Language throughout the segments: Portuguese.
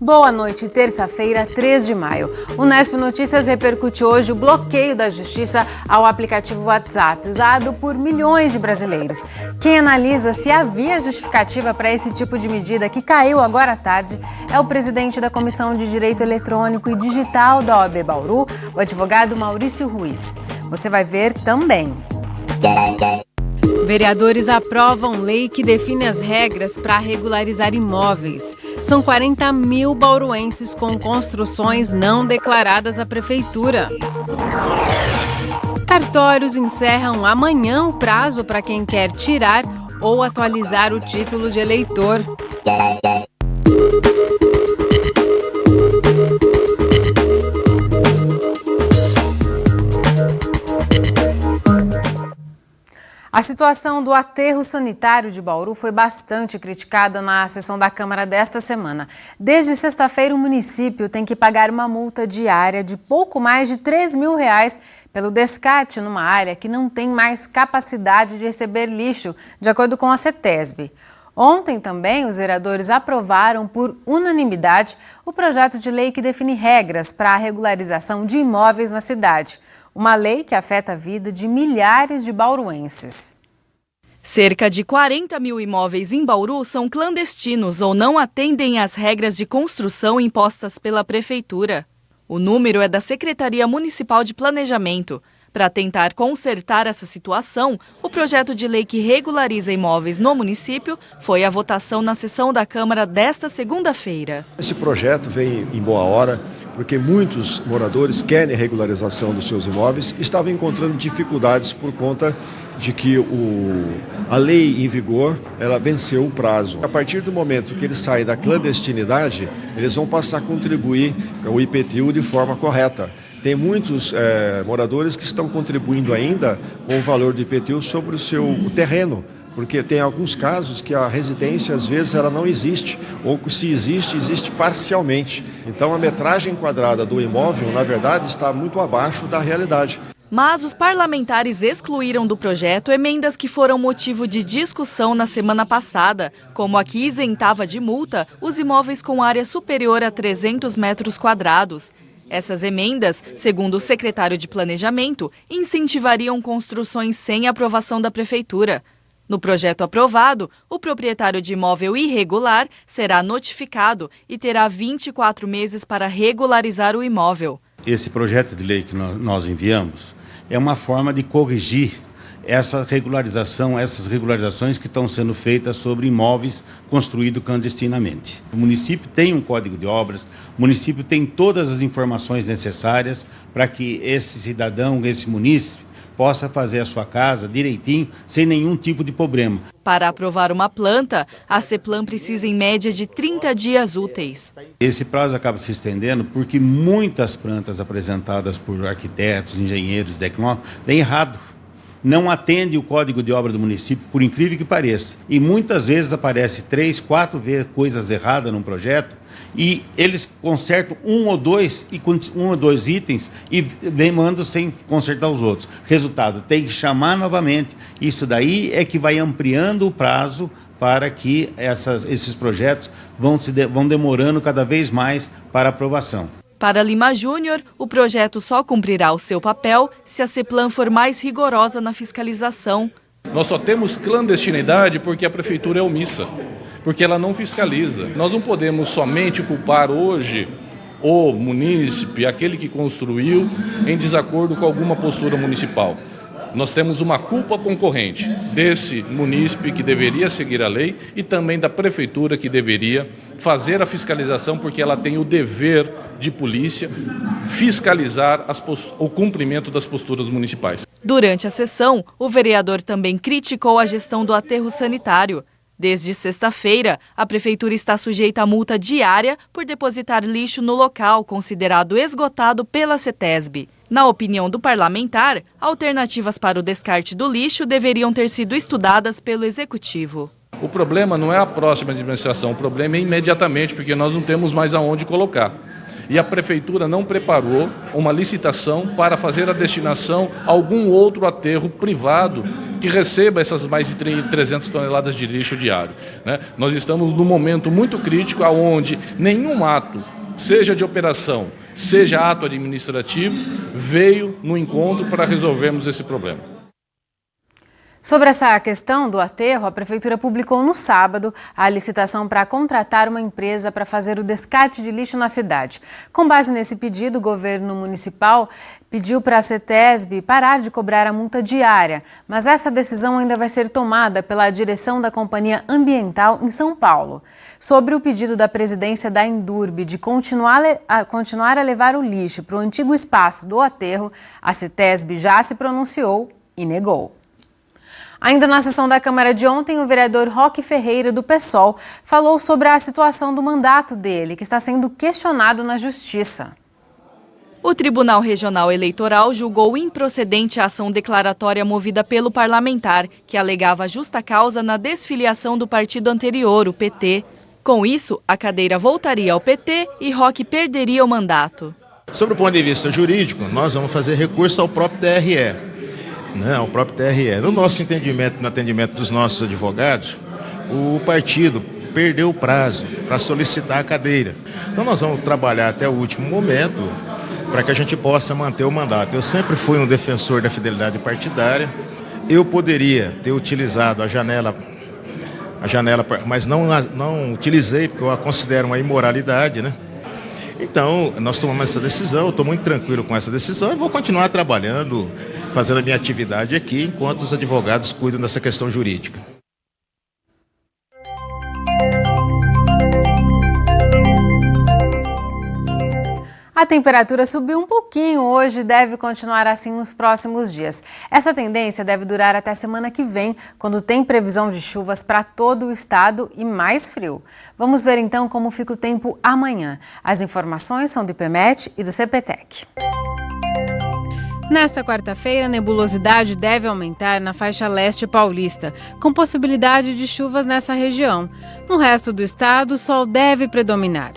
Boa noite, terça-feira, 3 de maio. O Nesp Notícias repercute hoje o bloqueio da Justiça ao aplicativo WhatsApp, usado por milhões de brasileiros. Quem analisa se havia justificativa para esse tipo de medida que caiu agora à tarde é o presidente da Comissão de Direito Eletrônico e Digital da OAB Bauru, o advogado Maurício Ruiz. Você vai ver também. Vereadores aprovam lei que define as regras para regularizar imóveis. São 40 mil bauruenses com construções não declaradas à prefeitura. Cartórios encerram amanhã o prazo para quem quer tirar ou atualizar o título de eleitor. A situação do aterro sanitário de Bauru foi bastante criticada na sessão da Câmara desta semana. Desde sexta-feira, o município tem que pagar uma multa diária de pouco mais de R$3 mil pelo descarte numa área que não tem mais capacidade de receber lixo, de acordo com a CETESB. Ontem também, os vereadores aprovaram por unanimidade o projeto de lei que define regras para a regularização de imóveis na cidade. Uma lei que afeta a vida de milhares de bauruenses. Cerca de 40 mil imóveis em Bauru são clandestinos ou não atendem às regras de construção impostas pela Prefeitura. O número é da Secretaria Municipal de Planejamento. Para tentar consertar essa situação, o projeto de lei que regulariza imóveis no município foi à votação na sessão da Câmara desta segunda-feira. Esse projeto vem em boa hora, porque muitos moradores querem a regularização dos seus imóveis e estavam encontrando dificuldades por conta de que a lei em vigor ela venceu o prazo. A partir do momento que eles saem da clandestinidade, eles vão passar a contribuir ao IPTU de forma correta. Tem muitos moradores que estão contribuindo ainda com o valor do IPTU sobre o seu terreno, porque tem alguns casos que a residência, às vezes, ela não existe, ou se existe, existe parcialmente. Então, a metragem quadrada do imóvel, na verdade, está muito abaixo da realidade. Mas os parlamentares excluíram do projeto emendas que foram motivo de discussão na semana passada, como a que isentava de multa os imóveis com área superior a 300 metros quadrados. Essas emendas, segundo o secretário de Planejamento, incentivariam construções sem aprovação da Prefeitura. No projeto aprovado, o proprietário de imóvel irregular será notificado e terá 24 meses para regularizar o imóvel. Esse projeto de lei que nós enviamos é uma forma de corrigir essas regularizações que estão sendo feitas sobre imóveis construídos clandestinamente. O município tem um código de obras, o município tem todas as informações necessárias para que esse cidadão, esse munícipe, possa fazer a sua casa direitinho, sem nenhum tipo de problema. Para aprovar uma planta, a CEPLAN precisa em média de 30 dias úteis. Esse prazo acaba se estendendo porque muitas plantas apresentadas por arquitetos, engenheiros, tecnólogos, vêm errado. Não atende o código de obra do município, por incrível que pareça. E muitas vezes aparece 3, 4 vezes coisas erradas num projeto e eles consertam um ou dois itens e mandam sem consertar os outros. Resultado, tem que chamar novamente. Isso daí é que vai ampliando o prazo para que esses projetos vão demorando cada vez mais para aprovação. Para Lima Júnior, o projeto só cumprirá o seu papel se a CEPLAN for mais rigorosa na fiscalização. Nós só temos clandestinidade porque a prefeitura é omissa, porque ela não fiscaliza. Nós não podemos somente culpar hoje o munícipe, aquele que construiu, em desacordo com alguma postura municipal. Nós temos uma culpa concorrente desse munícipe que deveria seguir a lei e também da prefeitura que deveria fazer a fiscalização, porque ela tem o dever de polícia fiscalizar o cumprimento das posturas municipais. Durante a sessão, o vereador também criticou a gestão do aterro sanitário. Desde sexta-feira, a prefeitura está sujeita a multa diária por depositar lixo no local considerado esgotado pela CETESB. Na opinião do parlamentar, alternativas para o descarte do lixo deveriam ter sido estudadas pelo Executivo. O problema não é a próxima administração, o problema é imediatamente, porque nós não temos mais aonde colocar. E a prefeitura não preparou uma licitação para fazer a destinação a algum outro aterro privado que receba essas mais de 300 toneladas de lixo diário, né? Nós estamos num momento muito crítico onde nenhum ato, seja de operação, seja ato administrativo, veio no encontro para resolvermos esse problema. Sobre essa questão do aterro, a Prefeitura publicou no sábado a licitação para contratar uma empresa para fazer o descarte de lixo na cidade. Com base nesse pedido, o governo municipal pediu para a CETESB parar de cobrar a multa diária, mas essa decisão ainda vai ser tomada pela direção da Companhia Ambiental em São Paulo. Sobre o pedido da presidência da Endurbe de continuar a levar o lixo para o antigo espaço do aterro, a CETESB já se pronunciou e negou. Ainda na sessão da Câmara de ontem, o vereador Roque Ferreira, do PSOL, falou sobre a situação do mandato dele, que está sendo questionado na Justiça. O Tribunal Regional Eleitoral julgou improcedente a ação declaratória movida pelo parlamentar, que alegava justa causa na desfiliação do partido anterior, o PT. Com isso, a cadeira voltaria ao PT e Roque perderia o mandato. Sobre o ponto de vista jurídico, nós vamos fazer recurso ao próprio TRE. Não, o próprio TRE. No nosso entendimento, no atendimento dos nossos advogados, o partido perdeu o prazo para solicitar a cadeira. Então nós vamos trabalhar até o último momento para que a gente possa manter o mandato. Eu sempre fui um defensor da fidelidade partidária. Eu poderia ter utilizado a janela, mas não utilizei porque eu a considero uma imoralidade, né? Então, nós tomamos essa decisão, eu estou muito tranquilo com essa decisão e vou continuar trabalhando, fazendo a minha atividade aqui, enquanto os advogados cuidam dessa questão jurídica. A temperatura subiu um pouquinho hoje e deve continuar assim nos próximos dias. Essa tendência deve durar até semana que vem, quando tem previsão de chuvas para todo o estado e mais frio. Vamos ver então como fica o tempo amanhã. As informações são do IPMET e do CPTEC. Nesta quarta-feira, a nebulosidade deve aumentar na faixa leste paulista, com possibilidade de chuvas nessa região. No resto do estado, o sol deve predominar.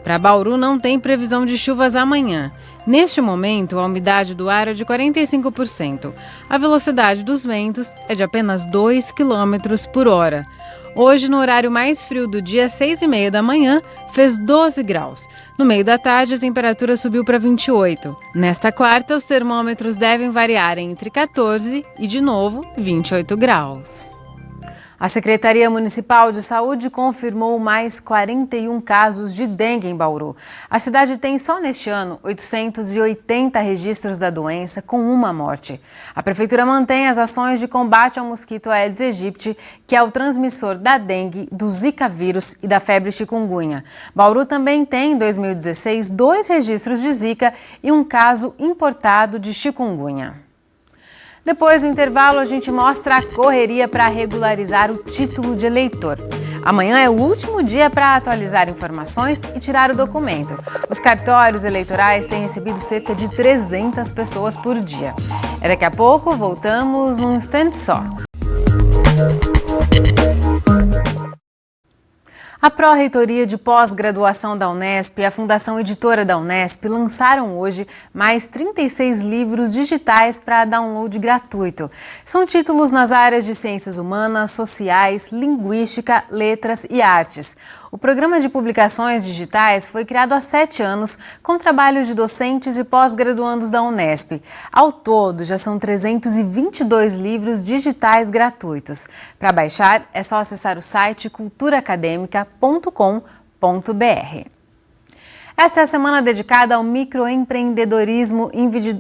Para Bauru, não tem previsão de chuvas amanhã. Neste momento, a umidade do ar é de 45%. A velocidade dos ventos é de apenas 2 km por hora. Hoje, no horário mais frio do dia, às 6h30 da manhã, fez 12 graus. No meio da tarde, a temperatura subiu para 28. Nesta quarta, os termômetros devem variar entre 14 e, de novo, 28 graus. A Secretaria Municipal de Saúde confirmou mais 41 casos de dengue em Bauru. A cidade tem só neste ano 880 registros da doença, com uma morte. A Prefeitura mantém as ações de combate ao mosquito Aedes aegypti, que é o transmissor da dengue, do Zika vírus e da febre chikungunya. Bauru também tem, em 2016, 2 registros de Zika e um caso importado de chikungunya. Depois do intervalo, a gente mostra a correria para regularizar o título de eleitor. Amanhã é o último dia para atualizar informações e tirar o documento. Os cartórios eleitorais têm recebido cerca de 300 pessoas por dia. Daqui a pouco, voltamos num instante só. A Pró-Reitoria de Pós-Graduação da Unesp e a Fundação Editora da Unesp lançaram hoje mais 36 livros digitais para download gratuito. São títulos nas áreas de ciências humanas, sociais, linguística, letras e artes. O programa de publicações digitais foi criado há 7 anos com trabalho de docentes e pós-graduandos da Unesp. Ao todo, já são 322 livros digitais gratuitos. Para baixar, é só acessar o site culturaacademica.com.br. Esta é a semana dedicada ao microempreendedorismo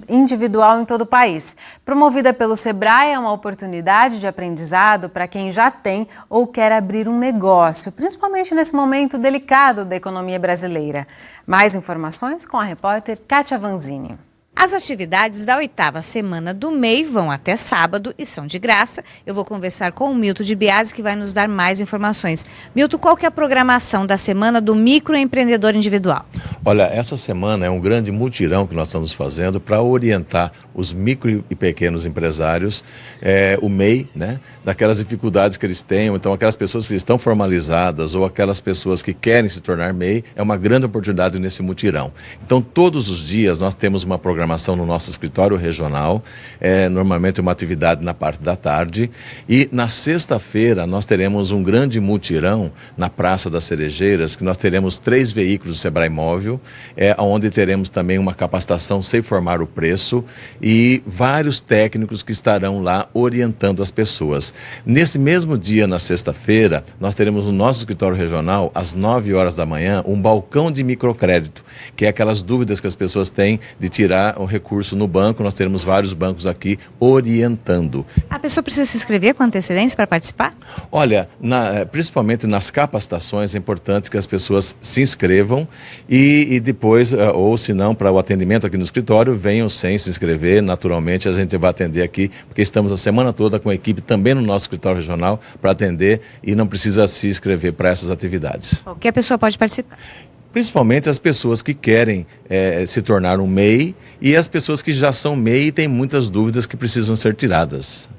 individual em todo o país. Promovida pelo Sebrae, é uma oportunidade de aprendizado para quem já tem ou quer abrir um negócio, principalmente nesse momento delicado da economia brasileira. Mais informações com a repórter Kátia Vanzini. As atividades da 8ª semana do MEI vão até sábado e são de graça. Eu vou conversar com o Milton de Biasi, que vai nos dar mais informações. Milton, qual que é a programação da semana do microempreendedor individual? Olha, essa semana é um grande mutirão que nós estamos fazendo para orientar os micro e pequenos empresários, o MEI, né, daquelas dificuldades que eles têm. Então, aquelas pessoas que estão formalizadas ou aquelas pessoas que querem se tornar MEI, é uma grande oportunidade nesse mutirão. Então, todos os dias nós temos uma programação no nosso escritório regional, normalmente uma atividade na parte da tarde, e na sexta-feira nós teremos um grande mutirão na Praça das Cerejeiras, que nós teremos 3 veículos do Sebrae Móvel, onde teremos também uma capacitação sem formar o preço e vários técnicos que estarão lá orientando as pessoas. Nesse mesmo dia, na sexta-feira, nós teremos no nosso escritório regional, às 9 horas da manhã, um balcão de microcrédito, que é aquelas dúvidas que as pessoas têm de tirar um recurso no banco. Nós teremos vários bancos aqui orientando. A pessoa precisa se inscrever com antecedência para participar? Olha, principalmente nas capacitações, é importante que as pessoas se inscrevam e depois, ou se não, para o atendimento aqui no escritório, venham sem se inscrever. Naturalmente, a gente vai atender aqui, porque estamos a semana toda com a equipe também no nosso escritório regional para atender e não precisa se inscrever para essas atividades. Qualquer pessoa pode participar? Principalmente as pessoas que querem se tornar um MEI e as pessoas que já são MEI e têm muitas dúvidas que precisam ser tiradas.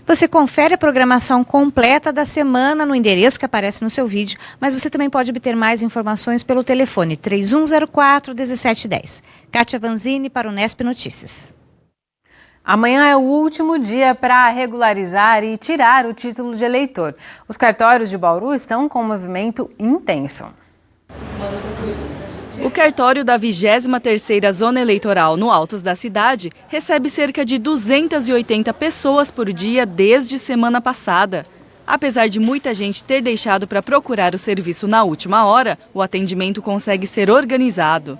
Você confere a programação completa da semana no endereço que aparece no seu vídeo, mas você também pode obter mais informações pelo telefone 3104-1710. Kátia Vanzini para o Unesp Notícias. Amanhã é o último dia para regularizar e tirar o título de eleitor. Os cartórios de Bauru estão com um movimento intenso. O cartório da 23ª Zona Eleitoral no Altos da cidade recebe cerca de 280 pessoas por dia desde semana passada. Apesar de muita gente ter deixado para procurar o serviço na última hora, o atendimento consegue ser organizado.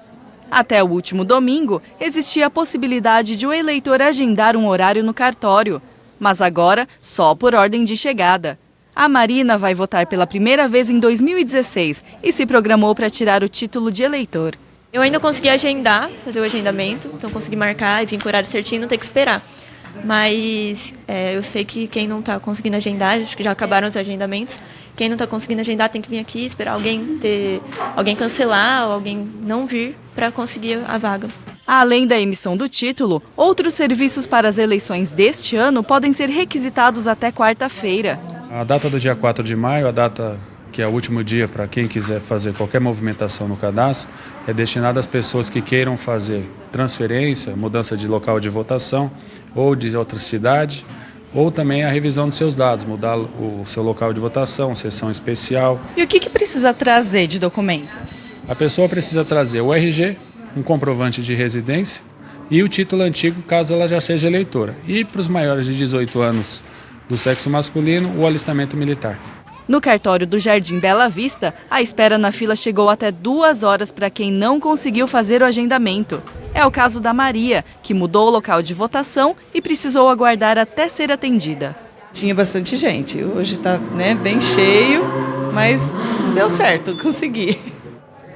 Até o último domingo, existia a possibilidade de o eleitor agendar um horário no cartório, mas agora só por ordem de chegada. A Marina vai votar pela primeira vez em 2016 e se programou para tirar o título de eleitor. Eu ainda consegui agendar, fazer o agendamento, então consegui marcar e vir com o horário certinho, não ter que esperar. Mas eu sei que quem não está conseguindo agendar, acho que já acabaram os agendamentos, quem não está conseguindo agendar tem que vir aqui, esperar alguém cancelar ou alguém não vir para conseguir a vaga. Além da emissão do título, outros serviços para as eleições deste ano podem ser requisitados até quarta-feira. A data do dia 4 de maio, a data que é o último dia para quem quiser fazer qualquer movimentação no cadastro, é destinada às pessoas que queiram fazer transferência, mudança de local de votação ou de outra cidade, ou também a revisão dos seus dados, mudar o seu local de votação, sessão especial. E o que precisa trazer de documento? A pessoa precisa trazer o RG, um comprovante de residência e o título antigo, caso ela já seja eleitora. E para os maiores de 18 anos do sexo masculino, o alistamento militar. No cartório do Jardim Bela Vista, a espera na fila chegou até 2 horas para quem não conseguiu fazer o agendamento. É o caso da Maria, que mudou o local de votação e precisou aguardar até ser atendida. Tinha bastante gente, hoje está bem cheio, mas deu certo, consegui.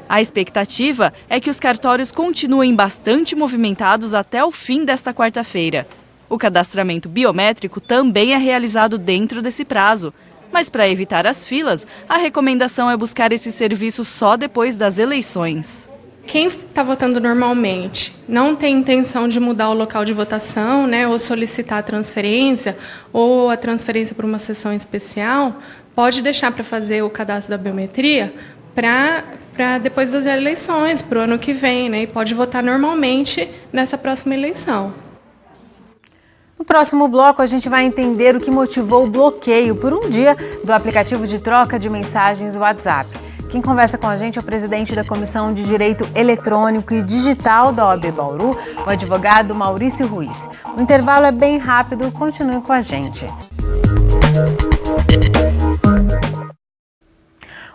A expectativa é que os cartórios continuem bastante movimentados até o fim desta quarta-feira. O cadastramento biométrico também é realizado dentro desse prazo. Mas para evitar as filas, a recomendação é buscar esse serviço só depois das eleições. Quem está votando normalmente não tem intenção de mudar o local de votação, ou solicitar a transferência, ou a transferência para uma sessão especial, pode deixar para fazer o cadastro da biometria para depois das eleições, para o ano que vem, e pode votar normalmente nessa próxima eleição. No próximo bloco, a gente vai entender o que motivou o bloqueio por um dia do aplicativo de troca de mensagens WhatsApp. Quem conversa com a gente é o presidente da Comissão de Direito Eletrônico e Digital da OAB Bauru, o advogado Maurício Ruiz. O intervalo é bem rápido, continue com a gente.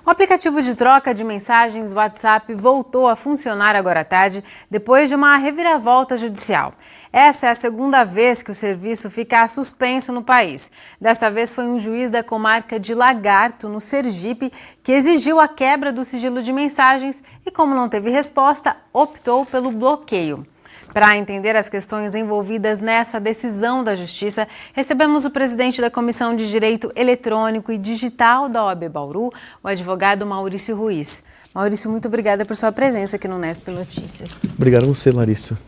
O aplicativo de troca de mensagens WhatsApp voltou a funcionar agora à tarde, depois de uma reviravolta judicial. Essa é a segunda vez que o serviço fica suspenso no país. Desta vez foi um juiz da comarca de Lagarto, no Sergipe, que exigiu a quebra do sigilo de mensagens e, como não teve resposta, optou pelo bloqueio. Para entender as questões envolvidas nessa decisão da Justiça, recebemos o presidente da Comissão de Direito Eletrônico e Digital da OAB Bauru, o advogado Maurício Ruiz. Maurício, muito obrigada por sua presença aqui no Nesp Notícias. Obrigado a você, Larissa,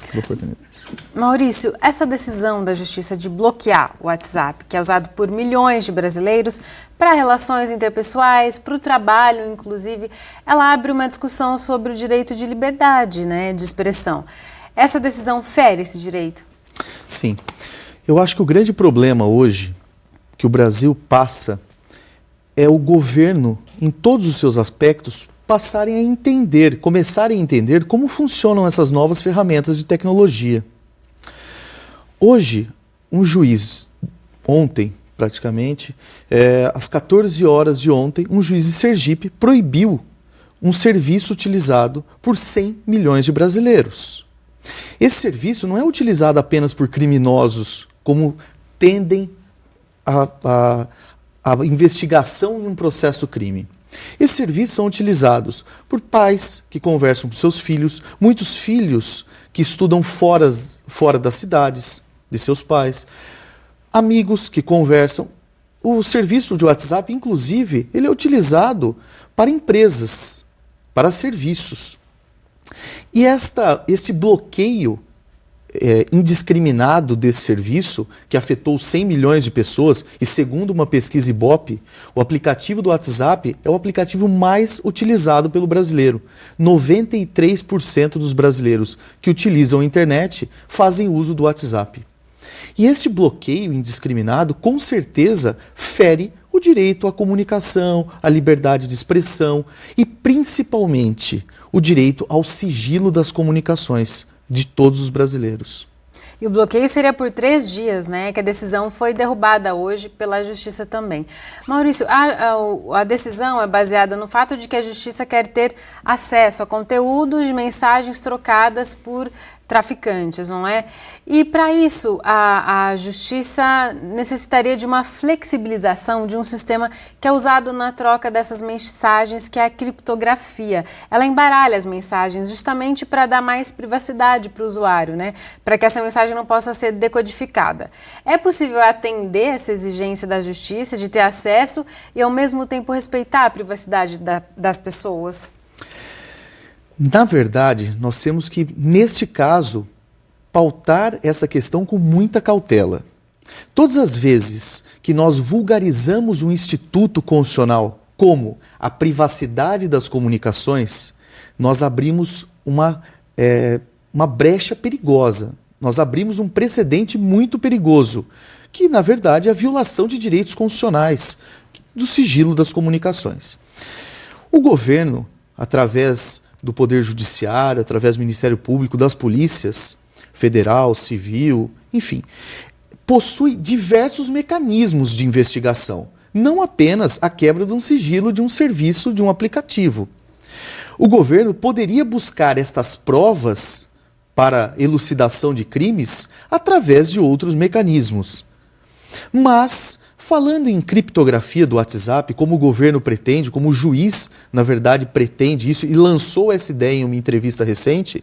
pela oportunidade. Maurício, essa decisão da Justiça de bloquear o WhatsApp, que é usado por milhões de brasileiros para relações interpessoais, para o trabalho, inclusive, ela abre uma discussão sobre o direito de liberdade, né, de expressão. Essa decisão fere esse direito? Sim. Eu acho que o grande problema hoje que o Brasil passa é o governo, em todos os seus aspectos, passarem a entender, começarem a entender como funcionam essas novas ferramentas de tecnologia. Hoje, um juiz, ontem praticamente, às 14 horas de ontem, um juiz de Sergipe proibiu um serviço utilizado por 100 milhões de brasileiros. Esse serviço não é utilizado apenas por criminosos, como tendem a investigação em um processo crime. Esses serviços são utilizados por pais que conversam com seus filhos, muitos filhos que estudam fora das cidades de seus pais, amigos que conversam. O serviço de WhatsApp, inclusive, ele é utilizado para empresas, para serviços. E este bloqueio indiscriminado desse serviço, que afetou 100 milhões de pessoas, e segundo uma pesquisa Ibope, o aplicativo do WhatsApp é o aplicativo mais utilizado pelo brasileiro. 93% dos brasileiros que utilizam a internet fazem uso do WhatsApp. E este bloqueio indiscriminado, com certeza, fere o direito à comunicação, à liberdade de expressão e, principalmente, o direito ao sigilo das comunicações de todos os brasileiros. E o bloqueio seria por 3 dias, né? Que a decisão foi derrubada hoje pela Justiça também. Maurício, a decisão é baseada no fato de que a Justiça quer ter acesso a conteúdos de mensagens trocadas por traficantes, não é? E para isso, a Justiça necessitaria de uma flexibilização de um sistema que é usado na troca dessas mensagens, que é a criptografia. Ela embaralha as mensagens justamente para dar mais privacidade para o usuário, né? Para que essa mensagem não possa ser decodificada. É possível atender essa exigência da Justiça de ter acesso e, ao mesmo tempo, respeitar a privacidade das pessoas? Na verdade, nós temos que, neste caso, pautar essa questão com muita cautela. Todas as vezes que nós vulgarizamos um instituto constitucional como a privacidade das comunicações, nós abrimos uma brecha perigosa. Nós abrimos um precedente muito perigoso, que, na verdade, é a violação de direitos constitucionais do sigilo das comunicações. O governo, através do Poder Judiciário, através do Ministério Público, das polícias, federal, civil, enfim, possui diversos mecanismos de investigação, não apenas a quebra de um sigilo de um serviço, de um aplicativo. O governo poderia buscar estas provas para elucidação de crimes através de outros mecanismos. Mas, falando em criptografia do WhatsApp, como o governo pretende, como o juiz, na verdade, pretende isso e lançou essa ideia em uma entrevista recente,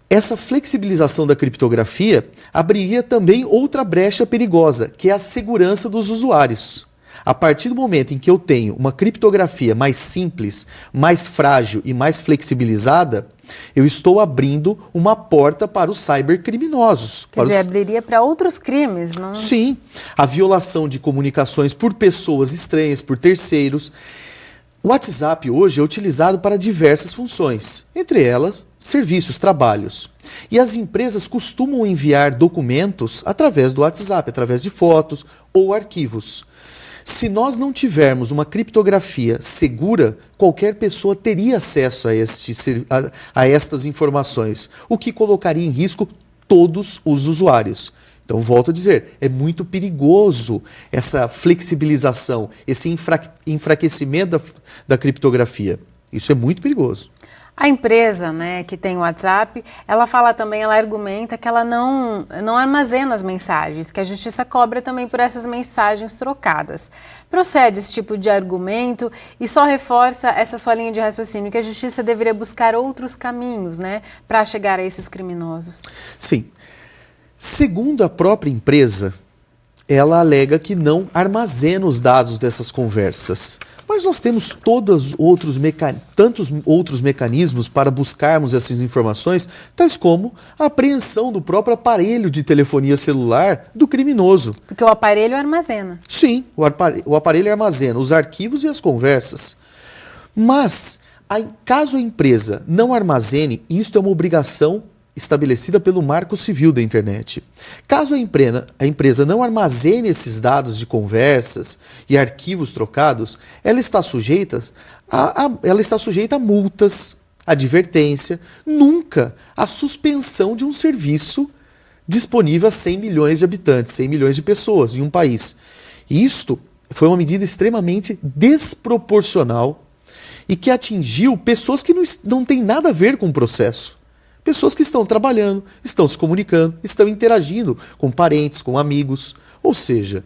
essa flexibilização da criptografia abriria também outra brecha perigosa, que é a segurança dos usuários. A partir do momento em que eu tenho uma criptografia mais simples, mais frágil e mais flexibilizada, eu estou abrindo uma porta para os cybercriminosos. Quer dizer, abriria para outros crimes, não? Sim, a violação de comunicações por pessoas estranhas, por terceiros. O WhatsApp hoje é utilizado para diversas funções, entre elas, serviços, trabalhos. E as empresas costumam enviar documentos através do WhatsApp, através de fotos ou arquivos. Se nós não tivermos uma criptografia segura, qualquer pessoa teria acesso a estas informações, o que colocaria em risco todos os usuários. Então, volto a dizer, é muito perigoso essa flexibilização, esse enfraquecimento da criptografia. Isso é muito perigoso. A empresa, né, que tem o WhatsApp, ela argumenta que ela não armazena as mensagens, que a justiça cobra também por essas mensagens trocadas. Procede esse tipo de argumento e só reforça essa sua linha de raciocínio, que a justiça deveria buscar outros caminhos, né, para chegar a esses criminosos. Sim. Segundo a própria empresa, ela alega que não armazena os dados dessas conversas. Mas nós temos tantos outros mecanismos para buscarmos essas informações, tais como a apreensão do próprio aparelho de telefonia celular do criminoso. Porque o aparelho armazena. Sim, o aparelho armazena os arquivos e as conversas. Mas, caso a empresa não armazene, isto é uma obrigação estabelecida pelo Marco Civil da Internet. Caso a empresa não armazene esses dados de conversas e arquivos trocados, ela está sujeita a multas, advertência, nunca a suspensão de um serviço disponível a 100 milhões de habitantes, 100 milhões de pessoas em um país. E isto foi uma medida extremamente desproporcional e que atingiu pessoas que não têm nada a ver com o processo. Pessoas que estão trabalhando, estão se comunicando, estão interagindo com parentes, com amigos. Ou seja,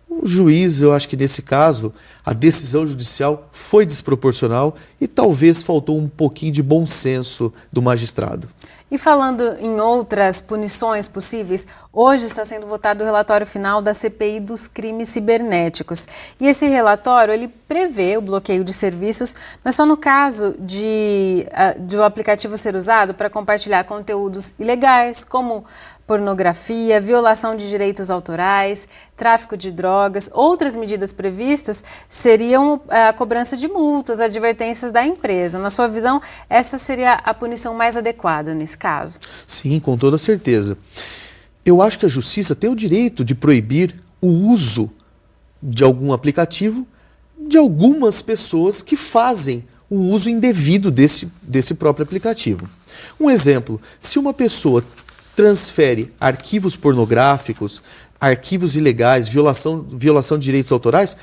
o juiz, eu acho que nesse caso, a decisão judicial foi desproporcional e talvez faltou um pouquinho de bom senso do magistrado. E falando em outras punições possíveis, hoje está sendo votado o relatório final da CPI dos crimes cibernéticos. E esse relatório, ele prevê o bloqueio de serviços, mas só no caso de o aplicativo ser usado para compartilhar conteúdos ilegais, como pornografia, violação de direitos autorais, tráfico de drogas. Outras medidas previstas seriam a cobrança de multas, advertências da empresa. Na sua visão, essa seria a punição mais adequada nesse caso? Sim, com toda certeza. Eu acho que a justiça tem o direito de proibir o uso de algum aplicativo de algumas pessoas que fazem o uso indevido desse próprio aplicativo. Um exemplo, se uma pessoa transfere arquivos pornográficos, arquivos ilegais, violação de direitos autorais,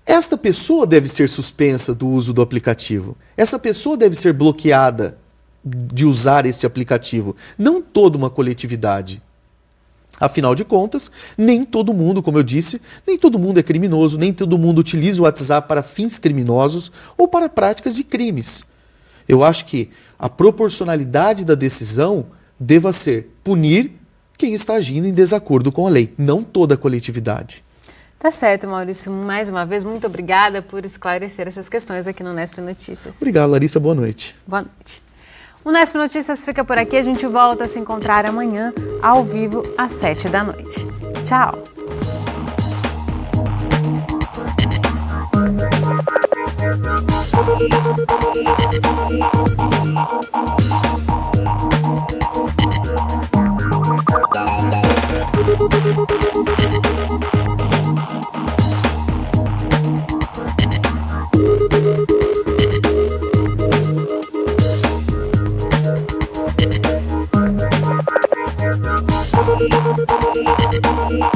esta pessoa deve ser suspensa do uso do aplicativo. Essa pessoa deve ser bloqueada de usar este aplicativo, não toda uma coletividade. Afinal de contas, nem todo mundo, como eu disse, nem todo mundo é criminoso, nem todo mundo utiliza o WhatsApp para fins criminosos ou para práticas de crimes. Eu acho que a proporcionalidade da decisão deva ser punir quem está agindo em desacordo com a lei, não toda a coletividade. Tá certo, Maurício. Mais uma vez, muito obrigada por esclarecer essas questões aqui no Nesp Notícias. Obrigado, Larissa. Boa noite. Boa noite. O Nesp Notícias fica por aqui. A gente volta a se encontrar amanhã, ao vivo, às 7 da noite. Tchau. Thank you.